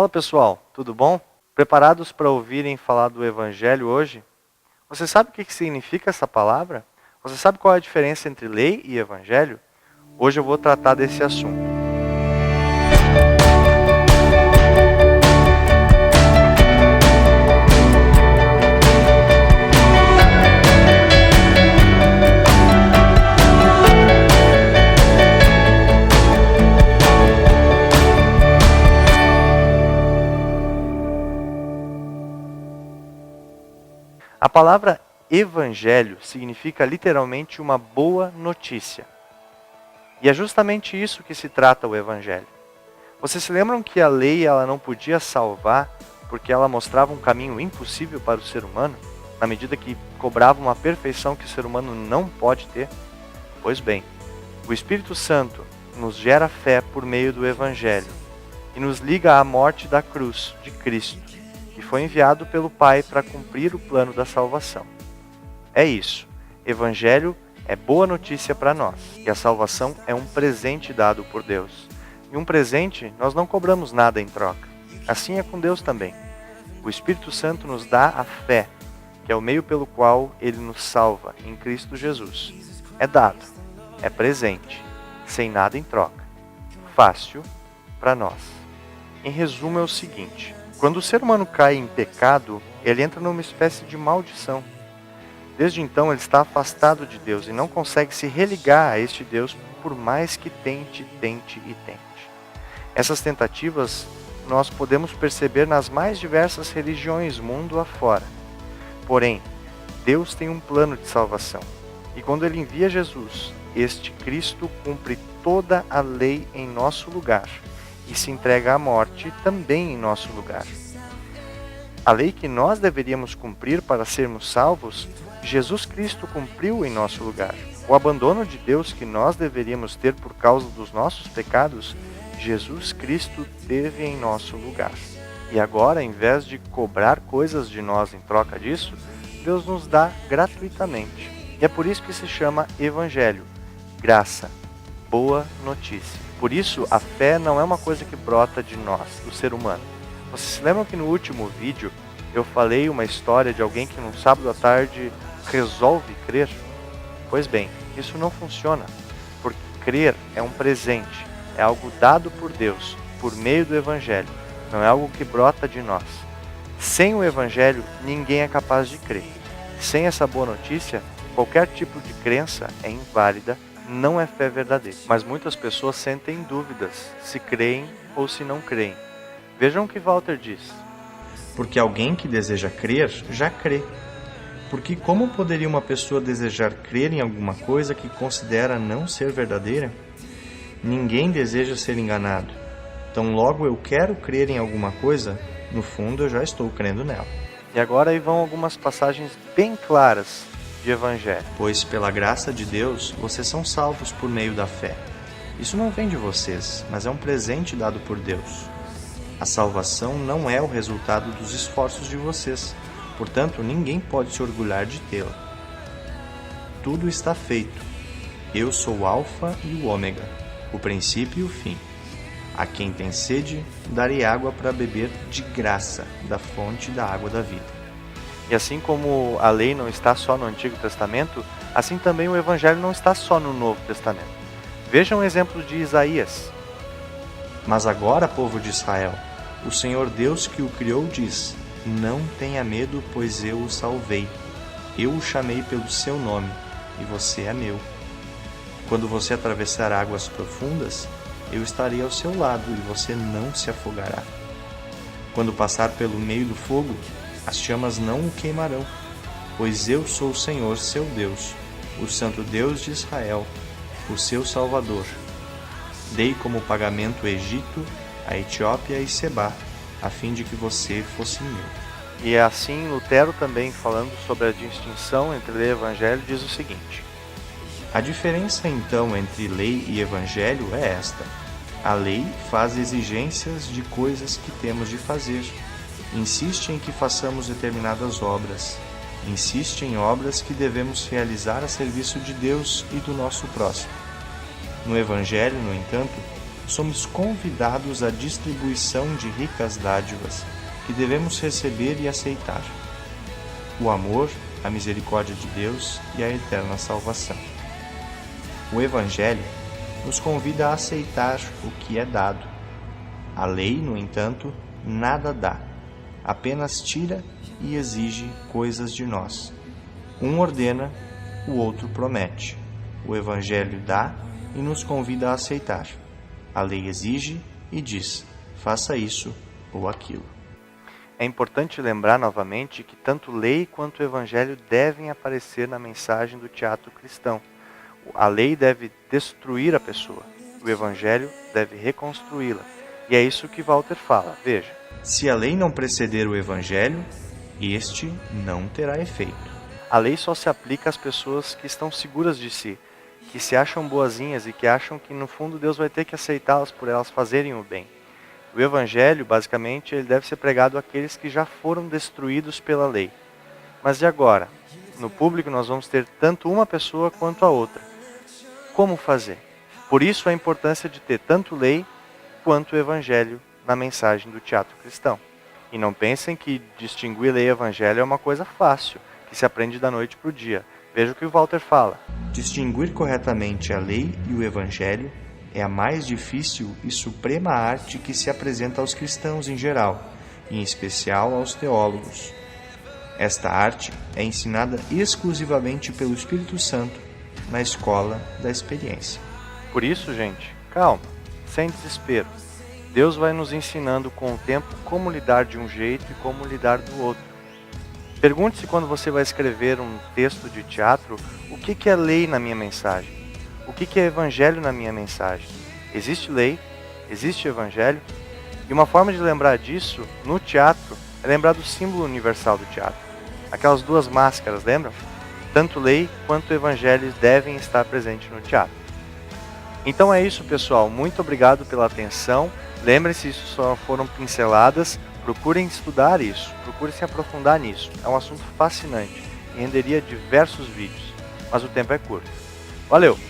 Fala pessoal, tudo bom? Preparados para ouvirem falar do Evangelho hoje? Você sabe o que significa essa palavra? Você sabe qual é a diferença entre lei e Evangelho? Hoje eu vou tratar desse assunto. A palavra evangelho significa literalmente uma boa notícia. E é justamente isso que se trata o evangelho. Vocês se lembram que a lei ela não podia salvar porque ela mostrava um caminho impossível para o ser humano, na medida que cobrava uma perfeição que o ser humano não pode ter? Pois bem, o Espírito Santo nos gera fé por meio do evangelho e nos liga à morte da cruz de Cristo, que foi enviado pelo Pai para cumprir o plano da salvação. É isso. Evangelho é boa notícia para nós. E a salvação é um presente dado por Deus. E um presente, nós não cobramos nada em troca. Assim é com Deus também. O Espírito Santo nos dá a fé, que é o meio pelo qual Ele nos salva em Cristo Jesus. É dado, é presente, sem nada em troca. Fácil para nós. Em resumo é o seguinte: quando o ser humano cai em pecado, ele entra numa espécie de maldição. Desde então ele está afastado de Deus e não consegue se religar a este Deus por mais que tente. Essas tentativas nós podemos perceber nas mais diversas religiões mundo afora. Porém, Deus tem um plano de salvação. E quando Ele envia Jesus, este Cristo cumpre toda a lei em nosso lugar e se entrega à morte também em nosso lugar. A lei que nós deveríamos cumprir para sermos salvos, Jesus Cristo cumpriu em nosso lugar. O abandono de Deus que nós deveríamos ter por causa dos nossos pecados, Jesus Cristo teve em nosso lugar. E agora, em vez de cobrar coisas de nós em troca disso, Deus nos dá gratuitamente. E é por isso que se chama Evangelho, graça, boa notícia. Por isso, a fé não é uma coisa que brota de nós, do ser humano. Vocês se lembram que no último vídeo eu falei uma história de alguém que num sábado à tarde resolve crer? Pois bem, isso não funciona, porque crer é um presente, é algo dado por Deus, por meio do Evangelho, não é algo que brota de nós. Sem o Evangelho, ninguém é capaz de crer. Sem essa boa notícia, qualquer tipo de crença é inválida, não é fé verdadeira. Mas muitas pessoas sentem dúvidas se creem ou se não creem. Vejam o que Walter diz. Porque alguém que deseja crer, já crê. Porque como poderia uma pessoa desejar crer em alguma coisa que considera não ser verdadeira? Ninguém deseja ser enganado. Então logo eu quero crer em alguma coisa, no fundo eu já estou crendo nela. E agora aí vão algumas passagens bem claras de Evangelho. Pois pela graça de Deus, vocês são salvos por meio da fé. Isso não vem de vocês, mas é um presente dado por Deus. A salvação não é o resultado dos esforços de vocês, portanto, ninguém pode se orgulhar de tê-la. Tudo está feito. Eu sou o Alfa e o Ômega, o princípio e o fim. A quem tem sede, darei água para beber de graça, da fonte da água da vida. E assim como a lei não está só no Antigo Testamento, assim também o Evangelho não está só no Novo Testamento. Vejam o exemplo de Isaías. Mas agora, povo de Israel, o Senhor Deus que o criou diz: não tenha medo, pois eu o salvei. Eu o chamei pelo seu nome, e você é meu. Quando você atravessar águas profundas, eu estarei ao seu lado e você não se afogará. Quando passar pelo meio do fogo, as chamas não o queimarão, pois eu sou o Senhor, seu Deus, o Santo Deus de Israel, o seu Salvador. Dei como pagamento o Egito, a Etiópia e Sebá, a fim de que você fosse meu. E assim Lutero também, falando sobre a distinção entre lei e Evangelho, diz o seguinte: a diferença então entre lei e Evangelho é esta: a lei faz exigências de coisas que temos de fazer, insiste em que façamos determinadas obras, insiste em obras que devemos realizar a serviço de Deus e do nosso próximo. No Evangelho, no entanto, somos convidados à distribuição de ricas dádivas que devemos receber e aceitar: o amor, a misericórdia de Deus e a eterna salvação. O Evangelho nos convida a aceitar o que é dado. A lei, no entanto, nada dá, apenas tira e exige coisas de nós. Um ordena, o outro promete. O Evangelho dá e nos convida a aceitar. A lei exige e diz: faça isso ou aquilo. É importante lembrar novamente que tanto lei quanto o Evangelho devem aparecer na mensagem do teatro cristão. A lei deve destruir a pessoa, o Evangelho deve reconstruí-la. E é isso que Walter fala, veja. Se a lei não preceder o Evangelho, este não terá efeito. A lei só se aplica às pessoas que estão seguras de si, que se acham boazinhas e que acham que no fundo Deus vai ter que aceitá-las por elas fazerem o bem. O Evangelho, basicamente, ele deve ser pregado àqueles que já foram destruídos pela lei. Mas e agora? No público nós vamos ter tanto uma pessoa quanto a outra. Como fazer? Por isso a importância de ter tanto lei quanto o Evangelho na mensagem do teatro cristão. E não pensem que distinguir lei e Evangelho é uma coisa fácil, que se aprende da noite para o dia. Veja o que o Walter fala. Distinguir corretamente a lei e o Evangelho é a mais difícil e suprema arte que se apresenta aos cristãos em geral, em especial aos teólogos. Esta arte é ensinada exclusivamente pelo Espírito Santo na escola da experiência. Por isso, gente, calma, sem desespero. Deus vai nos ensinando com o tempo como lidar de um jeito e como lidar do outro. Pergunte-se quando você vai escrever um texto de teatro, o que é lei na minha mensagem? O que é evangelho na minha mensagem? Existe lei? Existe evangelho? E uma forma de lembrar disso, no teatro, é lembrar do símbolo universal do teatro. Aquelas duas máscaras, lembram? Tanto lei quanto evangelho devem estar presentes no teatro. Então é isso, pessoal. Muito obrigado pela atenção. Lembrem-se, isso só foram pinceladas. Procurem estudar isso, procurem se aprofundar nisso. É um assunto fascinante e renderia diversos vídeos, mas o tempo é curto. Valeu!